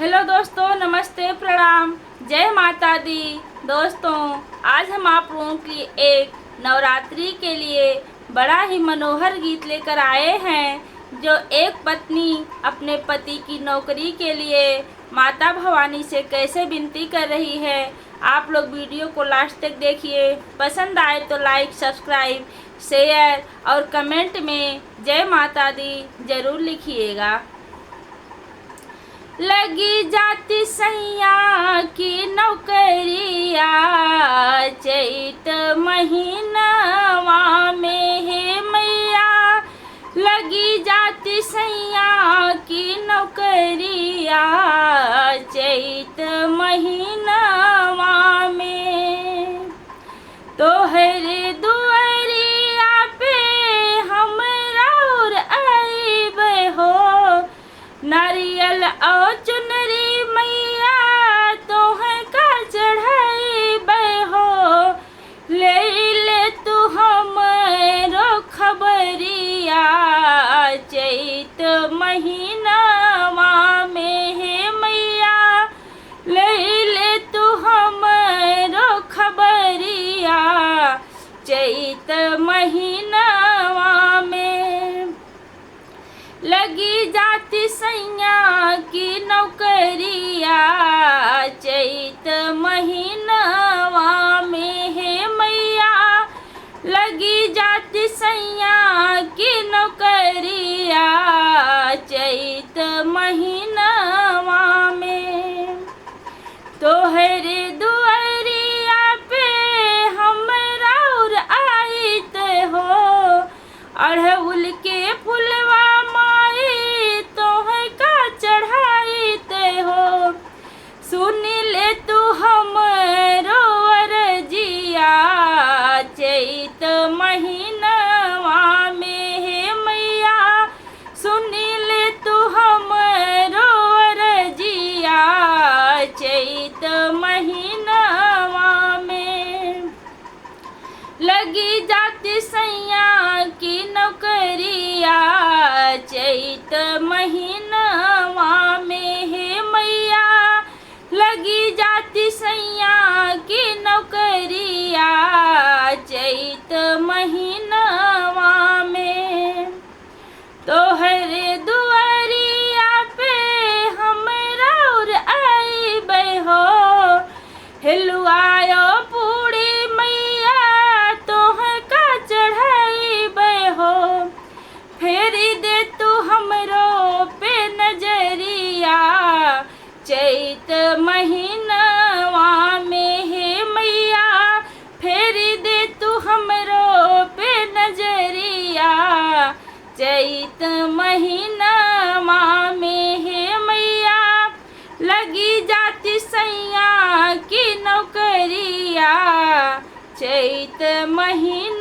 Hello दोस्तों, नमस्ते, प्रणाम, जय माता दी। दोस्तों, आज हम आप लोगों के लिए एक नवरात्रि के लिए बड़ा ही मनोहर गीत लेकर आए हैं, जो एक पत्नी अपने पति की नौकरी के लिए माता भवानी से कैसे विनती कर रही है। आप लोग वीडियो को लास्ट तक देखिए। पसंद आए तो लाइक, सब्सक्राइब, शेयर और कमेंट में जय माता दी ज़रूर लिखिएगा। लगी जाती सैया की नौकरिया, चैत महीनवा में है मैया। लगी जाती सैया की नौकरिया, चैत महीनवा में। तोहरे दुआरिया पे हमरा और आइबे हो, नारियल और चुनरी मैया तोहें का चढ़ाइबे हो। ले तू हमरो खबरिया, चैत महीनवा में है मैया। ले तू हमरो खबरिया, चैत महीनवा में। लगी जाती सैया की नौकरिया, चैत महीनवा में है मैया। लगी जाती सैया की नौकरिया, चैत महीनवा में। तोहरे दुआरिया पे हमरा और आइत हो, अड़हुल के फुलवा माई तोहे का चढ़ाइते हो। सुन ले तू हमरो अर्जिया, चैत महीनवा में है मैया। सुन ले तू हमरो अर्जिया, चैत महीनवा में। लगी जाती सैया की नौकरिया, चैत महीनवा में है मैया। लगी जाती सैया की नौकरिया, चैत महीनवा में। तोहरे दुआरिया पे हमरा और आइबे हो, हिलवायो पूरी मैया तोहे का चढ़ाइबे हो। फेरी दे तू हमरो पे नजरिया, चैत महीनवा में है मैया। फेरी दे तू हमरो पे नजरिया, चैत महीनवा में है मैया। लगी जाती सैया की नौकरिया, चैत महीना